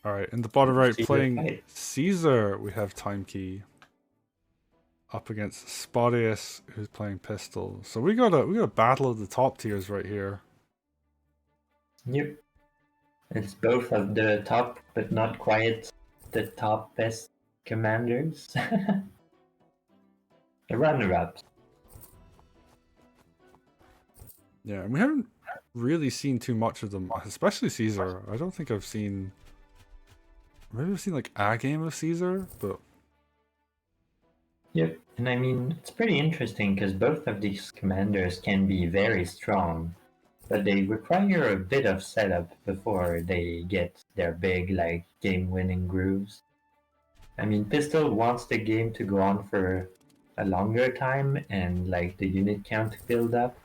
Alright, in the bottom right, Caesar playing fight. Caesar, we have TYMKey up against Spotyus, who's playing Pistil. So we got a battle of the top tiers right here. Yep. It's both of the top, but not quite the top best commanders. The runner-ups. Yeah, and we haven't really seen too much of them, especially Caesar. I don't think I've seen. Maybe I've seen like a game of Caesar, but Yep, and I mean, it's pretty interesting because both of these commanders can be very strong, but they require a bit of setup before they get their big, like, game-winning grooves. I mean, Pistil wants the game to go on for a longer time and, like, the unit count to build up,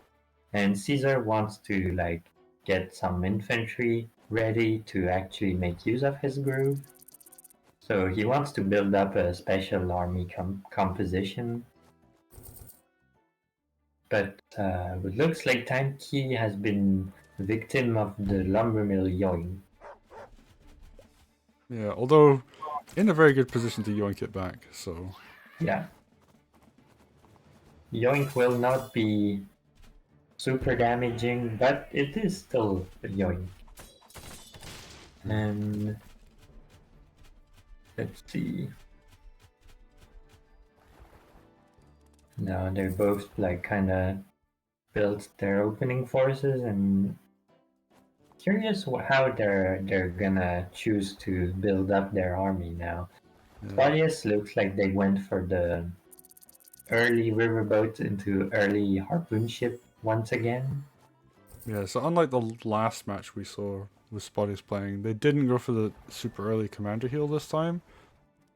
and Caesar wants to, like, get some infantry ready to actually make use of his groove. So he wants to build up a special army composition. But it looks like TYMKey has been victim of the lumbermill yoink. yeah, although in a very good position to yoink it back, so Yeah. Yoink will not be super damaging, but it is still a yoink. And let's see. Now they're both like kind of built their opening forces, and curious how they're gonna choose to build up their army now. yeah. Spotyus looks like they went for the early riverboat into early harpoon ship once again. Yeah, so unlike the last match we saw with Spotyus playing, they didn't go for the super early commander heal this time.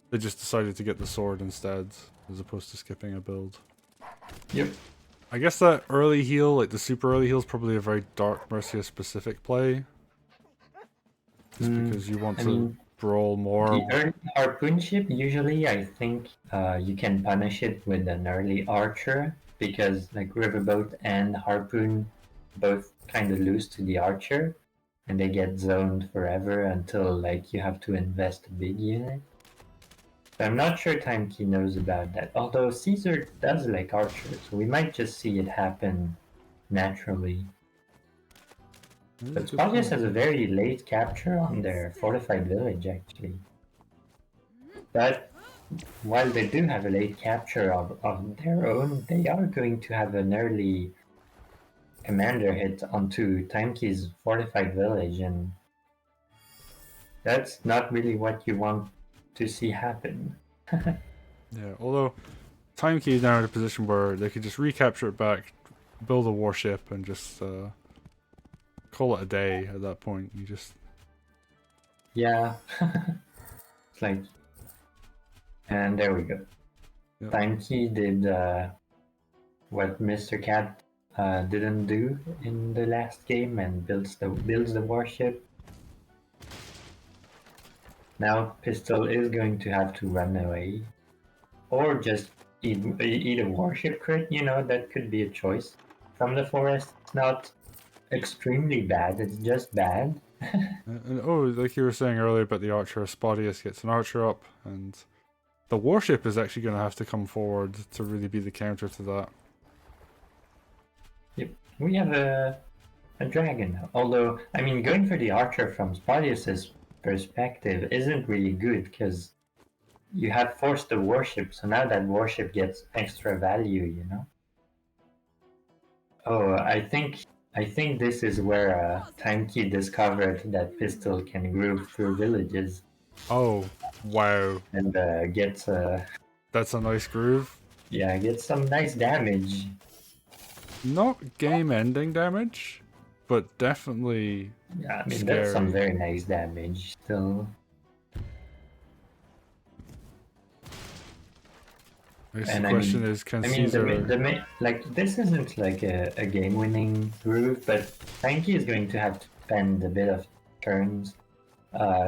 They just decided to get the sword instead, as opposed to skipping a build. Yep. I guess that early heal, like the super early heal, is probably a very Dark Mercia specific play. Just because you want to brawl more. The early harpoon ship, usually I think you can punish it with an early archer, because like riverboat and harpoon both kind of lose to the archer, and they get zoned forever until like you have to invest a big unit. But I'm not sure TYMKey knows about that, although Caesar does like archers, so we might just see it happen naturally. But Spotyus has a very late capture on their fortified village, actually. But while they do have a late capture of their own, they are going to have an early commander hit onto TYMKey's fortified village, and that's not really what you want to see happen. Yeah, although TYMKey is now in a position where they could just recapture it back, build a warship, and just call it a day at that point. You just... Yeah. It's like... And there we go. Yep. TYMKey did what Mr. Cat didn't do in the last game and builds the warship. Now Pistil is going to have to run away, or just eat a warship crit. You know, that could be a choice. From the forest, it's not extremely bad. It's just bad. And oh, like you were saying earlier about the archer, Spotyus gets an archer up, and the warship is actually going to have to come forward to really be the counter to that. Yep, we have a dragon now. Although, I mean, going for the archer from Spotyus's perspective isn't really good, because you have forced the warship, so now that warship gets extra value, you know? Oh, I think this is where TYMKey discovered that Pistil can groove through villages. Oh, wow. And gets That's a nice groove. Yeah, gets some nice damage. Not game-ending damage, but definitely Yeah, I mean, scary. that's some very nice damage still. The question is, can Caesar... like, this isn't like a game-winning groove, but TYMKey is going to have to spend a bit of turns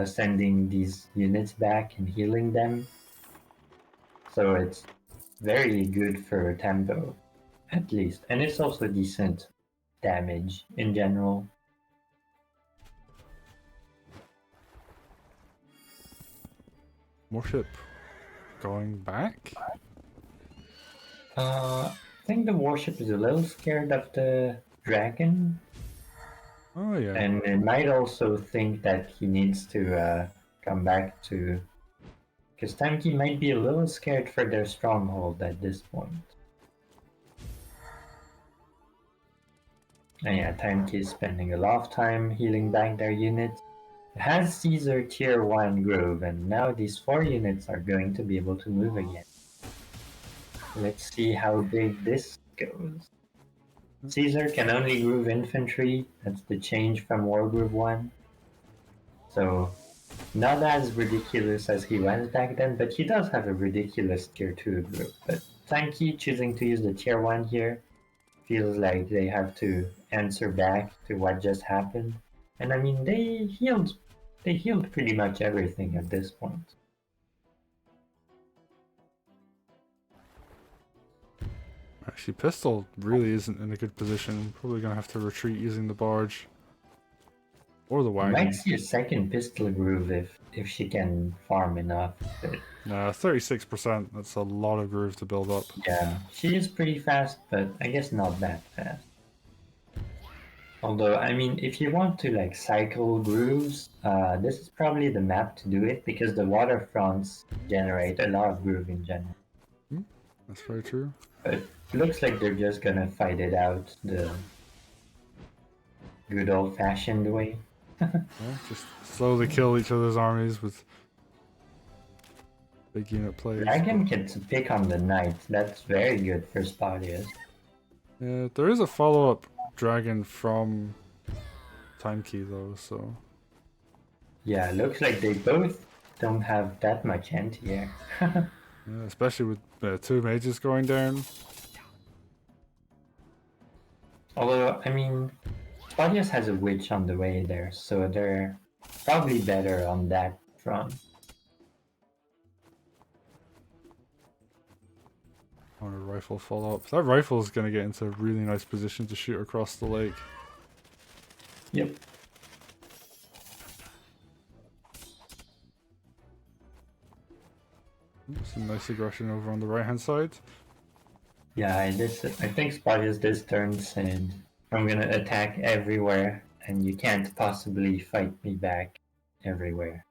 sending these units back and healing them. So it's very good for tempo, at least. And it's also decent damage in general. Warship going back? I think the warship is a little scared of the dragon, Oh yeah. and it might also think that he needs to come back to. Because TYMKey might be a little scared for their stronghold at this point. And yeah, TYMKey is spending a lot of time healing back their units. It has Caesar tier 1 Grove, and now these 4 units are going to be able to move again. Let's see how big this goes. Caesar can only groove infantry, that's the change from Wargroove 1. So, not as ridiculous as he was back then, but he does have a ridiculous tier 2 group. But TYMKey choosing to use the tier 1 here feels like they have to answer back to what just happened. And I mean, they healed pretty much everything at this point. Actually, Pistil really isn't in a good position. Probably gonna have to retreat using the barge. Or the wagon. Might see a second Pistil groove if she can farm enough. But Nah, 36%. That's a lot of groove to build up. yeah, she is pretty fast, but I guess not that fast. Although, I mean, if you want to like cycle grooves, this is probably the map to do it because the waterfronts generate a lot of groove in general. That's very true. But it looks like they're just gonna fight it out the good old-fashioned way. Yeah, just slowly kill each other's armies with big unit plays. Dragon gets a pick on the knight. That's very good for Spotyus. Yeah, there is a follow-up dragon from TYMKey though, so... Yeah, looks like they both don't have that much anti-air. Yeah, especially with 2 mages going down. Although, I mean, Spotyus has a witch on the way there, so they're probably better on that front. On a rifle follow-up. That rifle is going to get into a really nice position to shoot across the lake. Yep. Some nice aggression over on the right-hand side. Yeah, I think Spotyus this turn said, I'm gonna attack everywhere, and you can't possibly fight me back everywhere.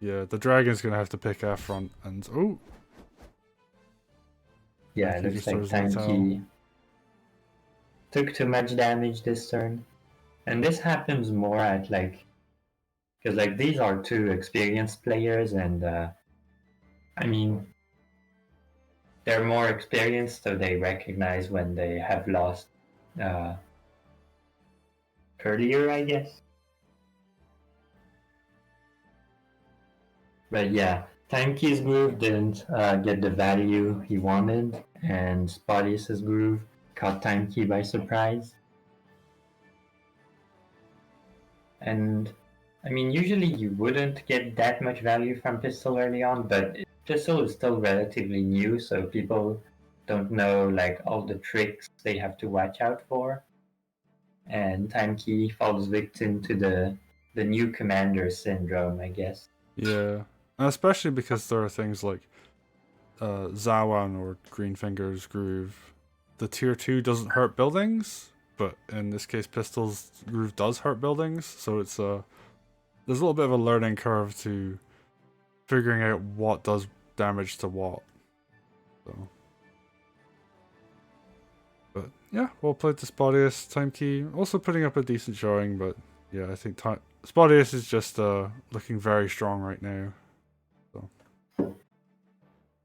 Yeah, the dragon's going to have to pick our front and... Oh! Yeah, it He looks just like throws in the TYMKey took too much damage this turn. And this happens more at like... Because like these are 2 experienced players and I mean... They're more experienced, so they recognize when they have lost earlier, I guess. But yeah, TYMKey's groove didn't get the value he wanted, and Spotyus' groove caught TYMKey by surprise. And I mean, usually you wouldn't get that much value from Pistil early on, but Pistil is still relatively new, so people don't know like all the tricks they have to watch out for. And TYMKey falls victim to the new commander syndrome, I guess. Yeah, and especially because there are things like Zawan or Greenfinger's groove. The tier 2 doesn't hurt buildings, but in this case Pistil's groove does hurt buildings, so it's there's a little bit of a learning curve to figuring out what does damage to what. So, but yeah, well played to Spotyus. TYMKey also putting up a decent showing, but yeah, I think Spotyus is just looking very strong right now.